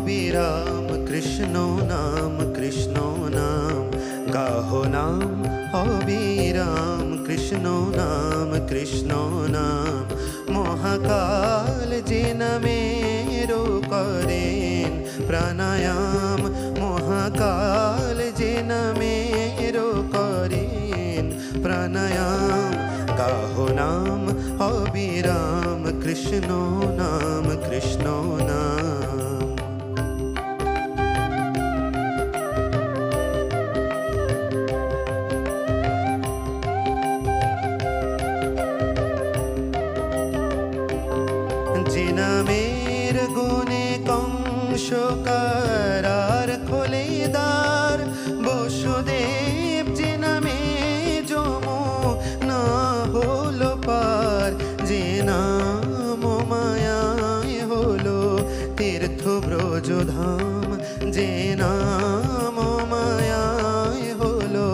অবিরাম কৃষ্ণ নাম, কৃষ্ণ নাম গাহো নাম, অবিরাম কৃষ্ণ নাম, কৃষ্ণ নাম। মহাকাল যে নামেরও করেন প্রাণায়াম, মহাকাল যে নামেরও করেন প্রাণায়াম। গাহো নাম অবিরাম কৃষ্ণ নাম, কৃষ্ণ নাম। যে নামের গুণে কংস কারার খোলে দ্বার, বসুদেব যে নামে যমুনা হলো পার। যে নাম মায়ায় হলো তীর্থ ব্রজধাম, যে নাম মায়ায় হলো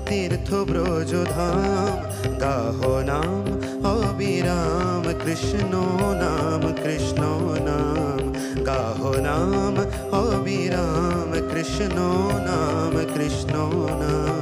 তীর্থ ব্রজধাম। গাহো নাম অবিরাম কৃষ্ণ নাম, কৃষ্ণ নাম গাহো নাম অবিরাম কৃষ্ণ নাম, কৃষ্ণ নাম।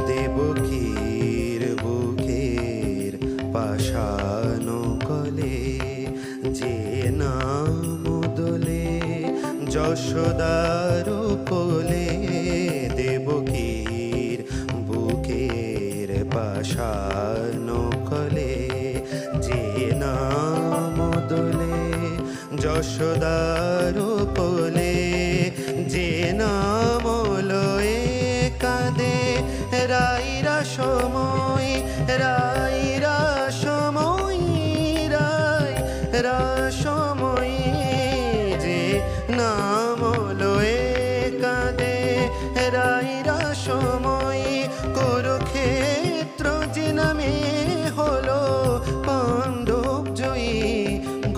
দেবকীর বুকের পাষাণ কলে যে নাম দোলে যশোদার কোলে। দেবকীর বুকের পাষাণ কলে যে নাম দোলে যশোদার কোলে। যে নাম লয়ে কাঁদে রাইরা সময়, রাইরা সময়, রাইরা সময়। যে নাম লয়ে কাঁদে রাইরা সময়, কুরুক্ষেত্র যে নামে হলো পাণ্ডব জয়ী।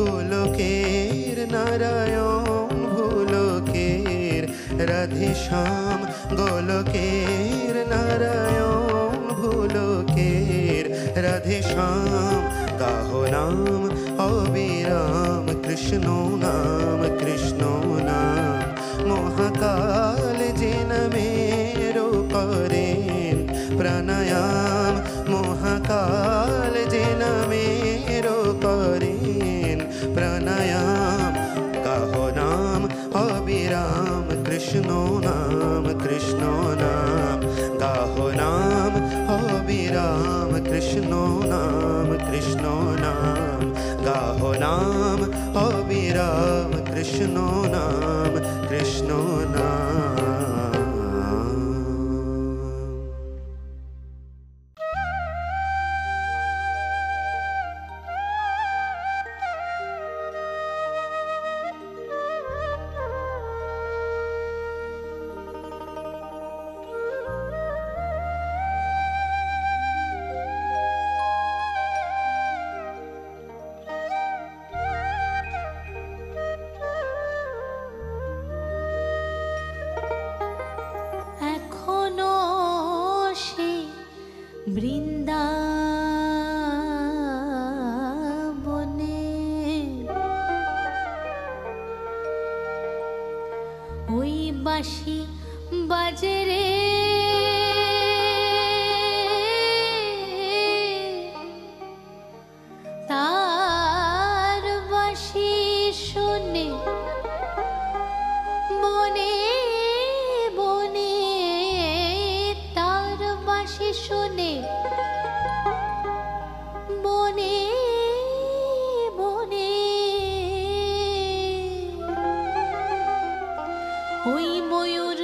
গোলকের নারায়ণ, ভুলোকের রাধেশ্যাম, গোলকের নারায়ণ, ভুলোকের রাধেশ্যাম। গাহো নাম অবিরাম কৃষ্ণ নাম, কৃষ্ণ নাম। মহাকাল যে নামেরও করেন প্রাণায়াম, মহাকাল যে নামেরও করেন প্রাণায়াম। গাহো নাম অবিরাম কৃষ্ণ নাম, কৃষ্ণ নাম গাহো নাম অবিরাম কৃষ্ণ নাম, কৃষ্ণ নাম গাহো নাম অবিরাম কৃষ্ণ নাম, কৃষ্ণ নাম। বৃন্দাবনে ওই বাঁশি বাজে রে, তার বাঁশি শোনে বনে বনে, তার বাঁশি শোনে বনে বনে। ওই ময়ূর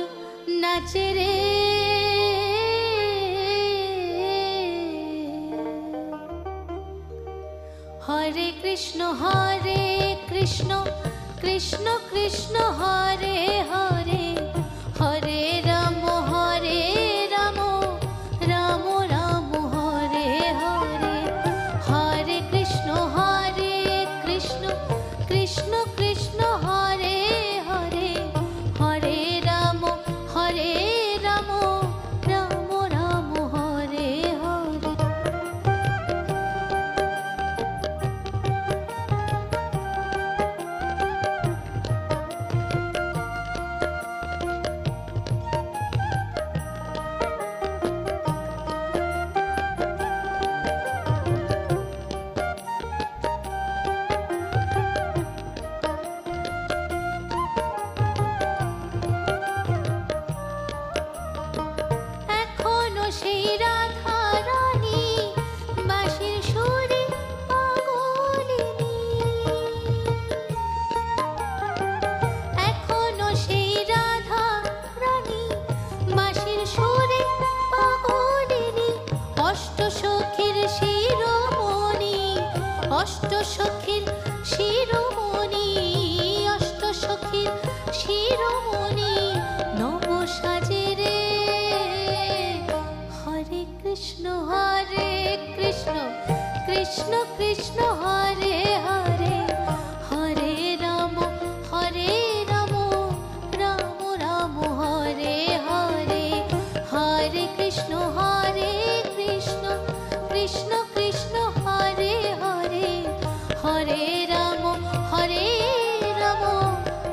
নাচে রে, হরে কৃষ্ণ কৃষ্ণ কৃষ্ণ হরে হরে, হরে রাম রাম রাম হরে হরে। হরে কৃষ্ণ কৃষ্ণ কৃষ্ণ হরে হরে, হরে রাম হরে সুরে পাগলিনী অষ্ট সখীর শিরোমণি, অষ্ট সখীর শিরোমণি, অষ্ট সখীর শিরোমণি নব সাজে রে। হরে কৃষ্ণ কৃষ্ণ কৃষ্ণ হরে হরে, হরে রাম রাম রাম হরে হরে, হরে কৃষ্ণ কৃষ্ণ কৃষ্ণ হরে হরে, হরে রাম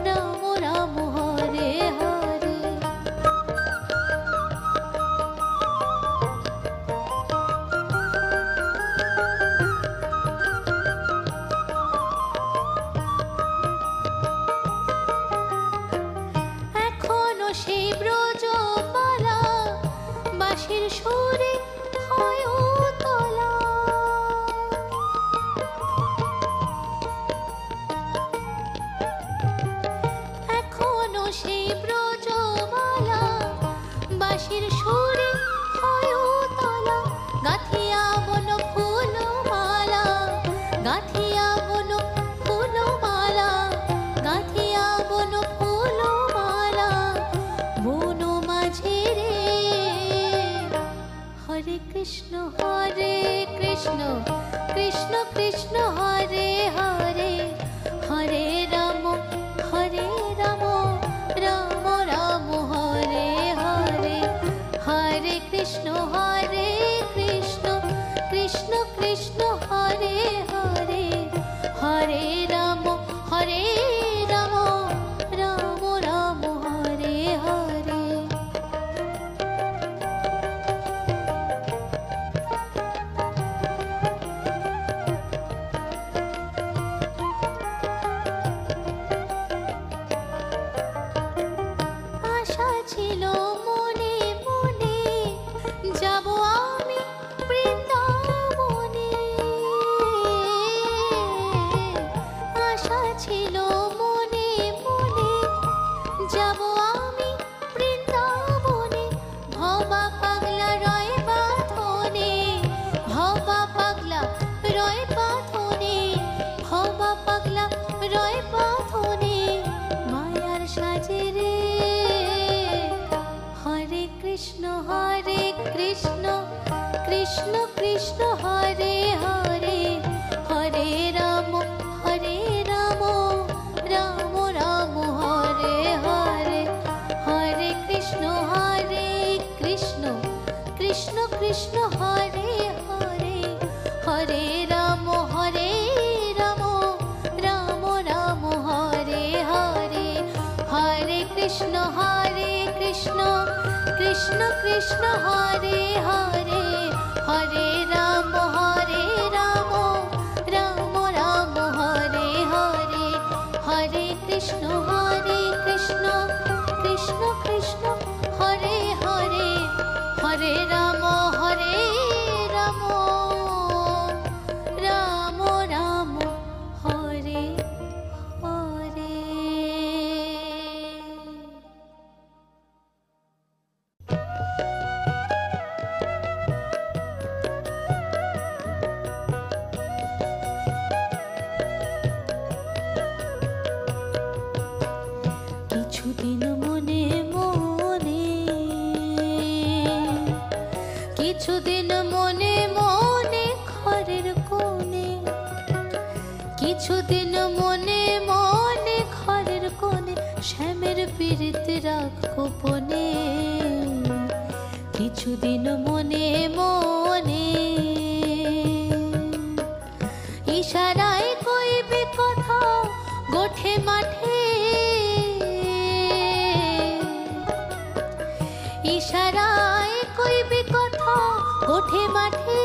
রাম রাম হরে হরে। এখনো সেই ব্রজমালা বাঁশির সুরে হয় উতলা, এখনো সেই ব্রজমালা বাঁশির সুরে হয় উতলা। গাঁথিয়া বন ফুলমালা, গাঁথিয়া বন ফুলমালা, গাঁথিয়া বন ফুলমালা বন মাঝে রে। হরে কৃষ্ণ কৃষ্ণ কৃষ্ণ হরে হরে, হরে রাম রাম রাম হরে হরে, হরে কৃষ্ণ কৃষ্ণ কৃষ্ণ হরে হরে, হরে রাম রাম রাম হরে হরে। আশা ছিল মনে মনে যাব আমি বৃন্দাবনে, আশা ছিল মনে মনে যাব আমি বৃন্দাবনে। ভবা পাগলা রয় বাঁধনে, ভবা পাগলা রয় বাঁধনে, ভবা পাগলা রয় বাঁধনে মায়ার সাজে রে। হরে কৃষ্ণ কৃষ্ণ কৃষ্ণ হরে হরে, হরে রাম রাম রাম হরে হরে, হরে কৃষ্ণ কৃষ্ণ কৃষ্ণ হরে হরে, হরে রাম রাম রাম হরে হরে, হরে কৃষ্ণ কৃষ্ণ কৃষ্ণ হরে হরে, হরে রাম রাম রাম হরে হরে, হরে কৃষ্ণ কৃষ্ণ কৃষ্ণ হরে হরে, হরে রাম রাম রাম হরে হরে। কিছুদিন মনে মনে, কিছুদিন মনে মনে ঘরের কোণে, কিছুদিন মনে মনে ঘরের কোণে শ্যামের পীড়িত রাখ গোপনে। কিছুদিন মনে মনে ইশারায় কইবে কথা গোঠে মাঠে, ইশারায় কইবে কথা গোঠে মাঠে।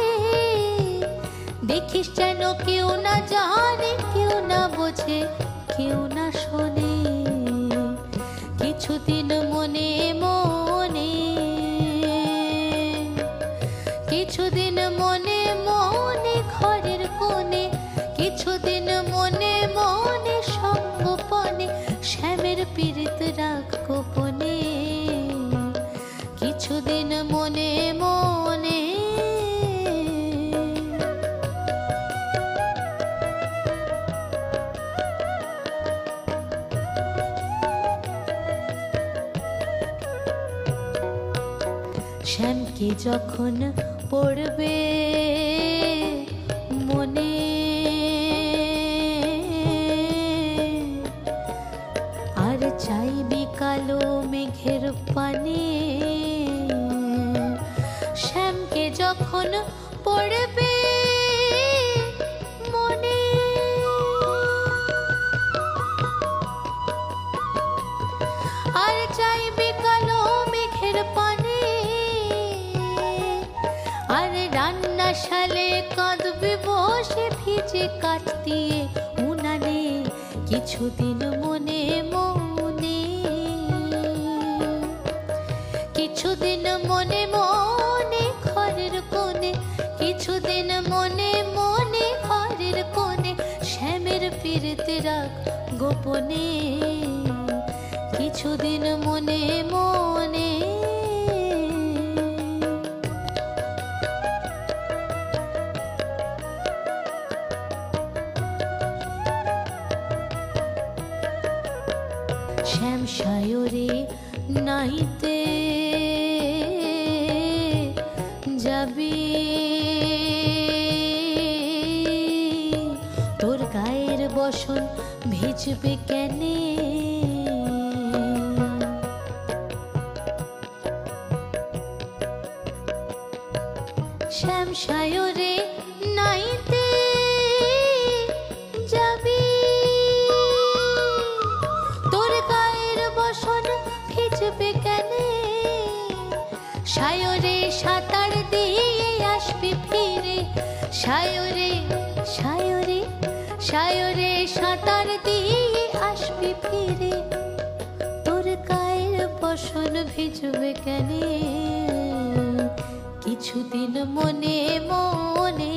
দেখিস যেন কেউ না জানে, কেউ না বোঝে, কেউ না শোনে। কিছুদিন মনে মনে, কিছুদিন মনে মনে ঘরের কোণে, কিছুদিন মনে মনে সঙ্গোপনে শ্যামের পীড়িত রাখ গোপনে। কিছুদিন মনে মনে। শ্যামকে যখন পড়বে মনে, আর চাইবি কালো মেঘের পানে। শ্যামকে যখন পড়বে মনে, আর চাইবি কালো মেঘের পানে। আর রান্নাশালে কাঁদবি বসে ভিজে কাঠ দিয়ে উনানে, কিছুদিন মনে মনে। কিছুদিন মনে মনে ঘরের কোণে, কিছুদিন মনে মনে ঘরের কোণে। শ্যামের পীড়িতে রাখ গোপনে, কিছুদিন মনে মনে। শ্যাম সায়রে নাইতে যাবি, তোর গায়ের বসন ভিজবে কেনে। শ্যাম সায়রে নাইতে যাবি, তোর গায়ের বসন ভিজবে কেনে। সায়রে সাঁতার দিয়ে আসবি ফিরে, সায়রে সায়রে সায়রে সাঁতার দিয়ে আসবি ফিরে। তোর গায়ের বসন ভিজবে কেনে, কিছুদিন মনে মনে।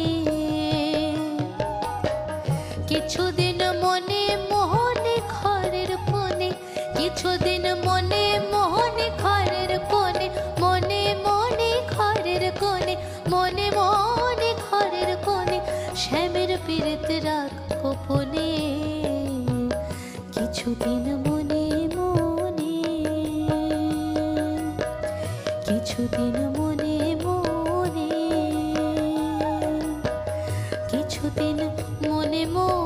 কিছুদিন মনে মনে ঘরের কোণে, কিছুদিন মনে মনে ঘরের কোণে। মনে মনে ঘরের কোণে, মনে মনে ঘরের কোণে। শ্যামের পীড়িতে রাখ গোপনে, কিছুদিন মনে মনে। কিছুদিন মনে মনে, কিছুদিন মনে মনে।